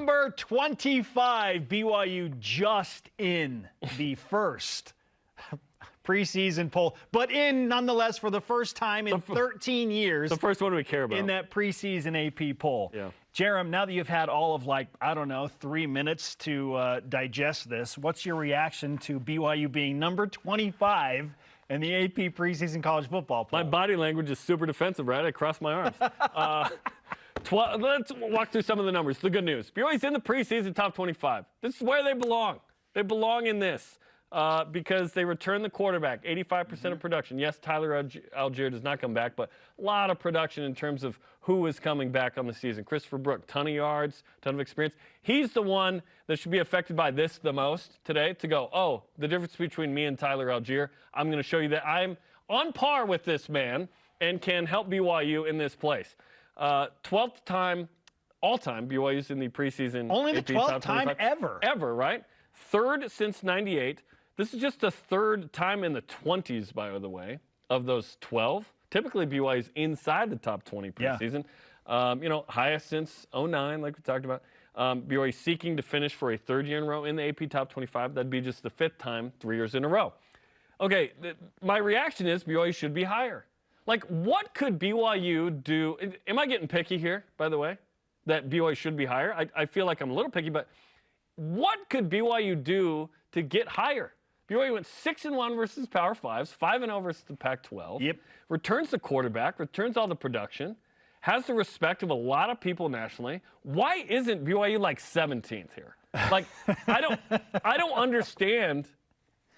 number 25, BYU just in the first preseason poll, but in nonetheless for the first time in 13 years. The first one we care about. In that preseason AP poll. Yeah. Jarom, now that you've had all of 3 minutes to digest this, what's your reaction to BYU being number 25 in the AP preseason college football poll? My body language is super defensive, right? I cross my arms. Let's walk through some of the numbers. The good news. BYU's in the preseason top 25. This is where they belong. They belong in this. Because they return the quarterback, 85% of production. Yes, Tyler Algier does not come back, but a lot of production in terms of who is coming back on the season. Christopher Brook, ton of yards, ton of experience. He's the one that should be affected by this the most today to go, oh, the difference between me and Tyler Algier, I'm going to show you that I'm on par with this man and can help BYU in this place. 12th time, all-time, BYU's in the preseason. Only the 12th time ever. Ever, right? Third since 98. This is just the third time in the 20s, by the way, of those 12. Typically, BYU is inside the top 20 preseason. Yeah. Highest since 09, like we talked about. BYU seeking to finish for a third year in a row in the AP top 25. That'd be just the fifth time 3 years in a row. Okay, my reaction is BYU should be higher. What could BYU do? Am I getting picky here, by the way, that BYU should be higher? I feel like I'm a little picky, but what could BYU do to get higher? BYU went 6-1 versus Power Fives, 5-0 versus the Pac-12. Yep. Returns the quarterback, returns all the production, has the respect of a lot of people nationally. Why isn't BYU 17th here? I don't understand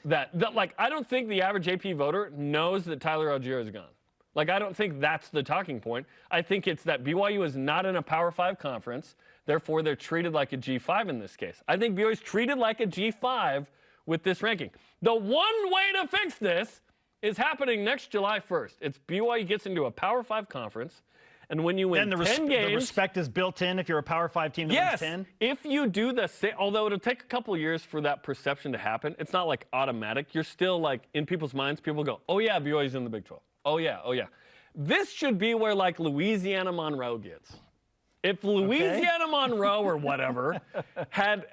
that. I don't think the average AP voter knows that Tyler Algier is gone. I don't think that's the talking point. I think it's that BYU is not in a Power 5 conference. Therefore, they're treated like a G5 in this case. I think BYU is treated like a G5 with this ranking. The one way to fix this is happening next July 1st. It's BYU gets into a Power 5 conference, and when you win 10 games... the respect is built in if you're a Power 5 team that wins 10? If you do the same, although it'll take a couple years for that perception to happen, it's not automatic. You're still in people's minds, people go, oh yeah, BYU's in the Big 12. Oh yeah, oh yeah. This should be where Louisiana Monroe gets. If Louisiana Monroe or whatever had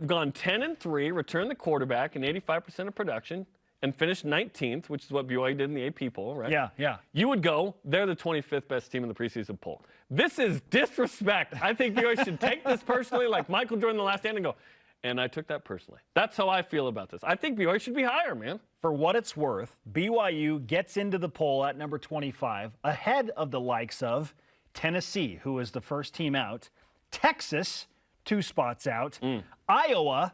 gone 10-3, returned the quarterback and 85% of production, and finished 19th, which is what BYU did in the AP poll, right? Yeah, yeah. You would go, they're the 25th best team in the preseason poll. This is disrespect. I think BYU should take this personally, like Michael Jordan the last stand, and go, and I took that personally. That's how I feel about this. I think BYU should be higher, man. For what it's worth, BYU gets into the poll at number 25, ahead of the likes of Tennessee, who is the first team out, Texas, 2 spots out, Iowa,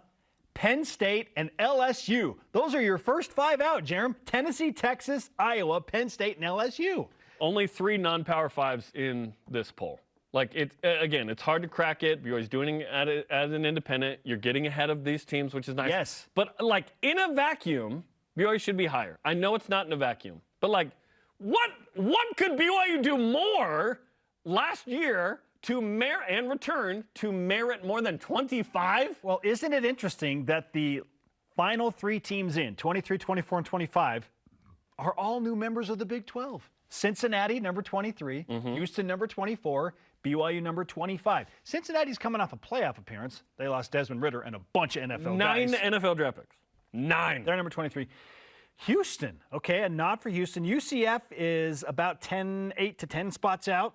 Penn State, and LSU. Those are your first 5 out, Jarom. Tennessee, Texas, Iowa, Penn State, and LSU. Only 3 non-Power 5s in this poll. Again, it's hard to crack it. BYU's doing it as an independent. You're getting ahead of these teams, which is nice. Yes. But, in a vacuum, BYU should be higher. I know it's not in a vacuum. But, what could BYU do more last year to merit and return to merit more than 25? Well, isn't it interesting that the final 3 teams in, 23, 24, and 25, are all new members of the Big 12? Cincinnati, number 23, Houston, number 24, BYU, number 25. Cincinnati's coming off a playoff appearance. They lost Desmond Ridder and a bunch of NFL guys. 9 NFL draft picks. 9. They're number 23. Houston, okay, a nod for Houston. UCF is about 8 to 10 spots out.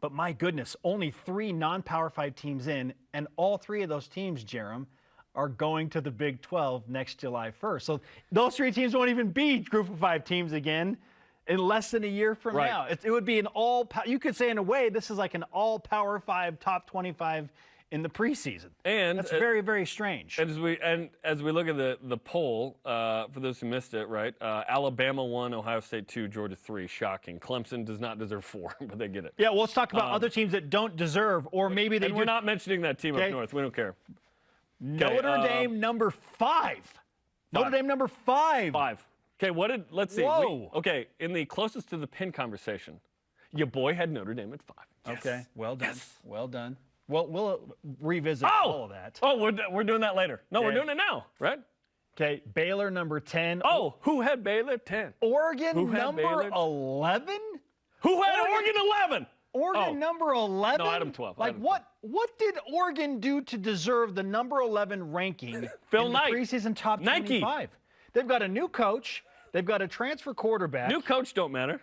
But my goodness, only 3 non-Power 5 teams in, and all 3 of those teams, Jarom, are going to the Big 12 next July 1st. So those 3 teams won't even be Group of 5 teams again in less than a year from now. It would be you could say in a way, this is like an all-Power 5 top 25 in the preseason. And that's very, very strange. And as we look at the poll, for those who missed it, right? Alabama 1, Ohio State 2, Georgia 3. Shocking. Clemson does not deserve 4, but they get it. Yeah, well, let's talk about other teams that don't deserve, or maybe they do. We're not mentioning that team up north. We don't care. Notre Dame number 5. Notre Dame number 5. 5. Okay, let's see. Whoa. In the closest to the pin conversation, your boy had Notre Dame at 5. Yes. Okay, well done. Yes. Well done. Well, we'll revisit all of that. Oh, we're doing that later. No, we're doing it now, right? Okay, Baylor number 10. Oh, who had Baylor 10? Oregon number 11? Who had Oregon 11? Oregon number 11? No, I had them 12. Like, what did Oregon do to deserve the number 11 ranking Phil in Knight. the preseason top Nike. 25? They've got a new coach. They've got a transfer quarterback. New coach don't matter.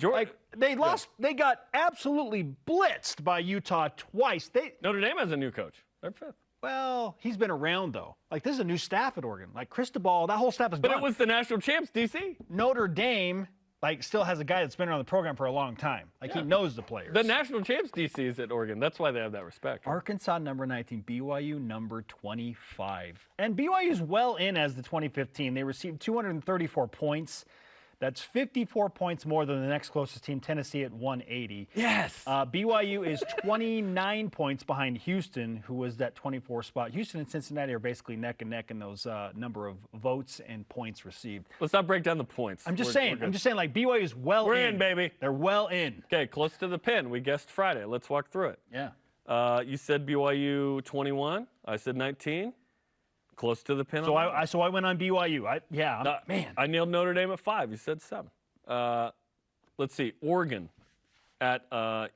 Like, they lost. They got absolutely blitzed by Utah twice. Notre Dame has a new coach. They're 5th. Well, he's been around, though. Like, this is a new staff at Oregon. Like, Cristobal, that whole staff is But gone. it was the national champs, DC. Notre Dame, like, still has a guy that's been around the program for a long time. Like, he knows the players. The national champs, DC, is at Oregon. That's why they have that respect. Arkansas, number 19. BYU, number 25. And BYU's well in as the 2015. They received 234 points. That's 54 points more than the next closest team, Tennessee, at 180. Yes. BYU is 29 points behind Houston, who was that 24 spot. Houston and Cincinnati are basically neck and neck in those number of votes and points received. Let's not break down the points. I'm just saying, like, BYU is well in. We're in, baby. They're well in. Okay, close to the pin. We guessed Friday. Let's walk through it. Yeah. You said BYU 21. I said 19. Close to the pin. So I went on BYU. Man. I nailed Notre Dame at 5. You said 7. Let's see. Oregon at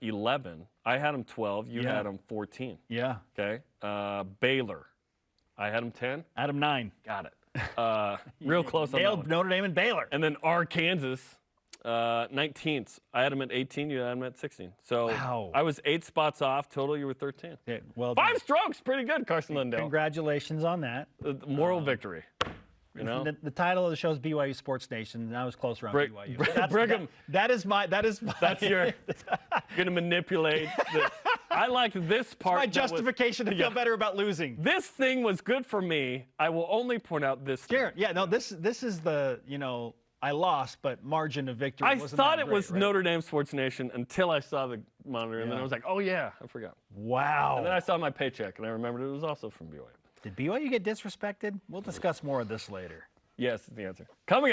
11. I had them 12. You had them 14. Yeah. Okay. Baylor. I had them 10. I had them 9. Got it. Real close on that Nailed one. Notre Dame and Baylor. And then Arkansas, 19th. I had them at 18. You had them at 16. So Wow. I was 8 spots off. Total, you were 13. Yeah, well 5 done. strokes. Pretty good, Carson Lindell. Congratulations on that. The moral victory. You know? The title of the show is BYU Sports Nation, and I was closer on BYU. Brigham. That is my. That's your. Going to manipulate. I like this part. My justification to feel better about losing. This thing was good for me. I will only point out this. Garrett, this is the, I lost, but margin of victory I wasn't thought that it great, was right? Notre Dame Sports Nation until I saw the monitor, and then Yeah. I was like, oh yeah, I forgot. Wow. And then I saw my paycheck, and I remembered it was also from BYU. Did BYU get disrespected? We'll discuss more of this later. Yes, is the answer. Coming up.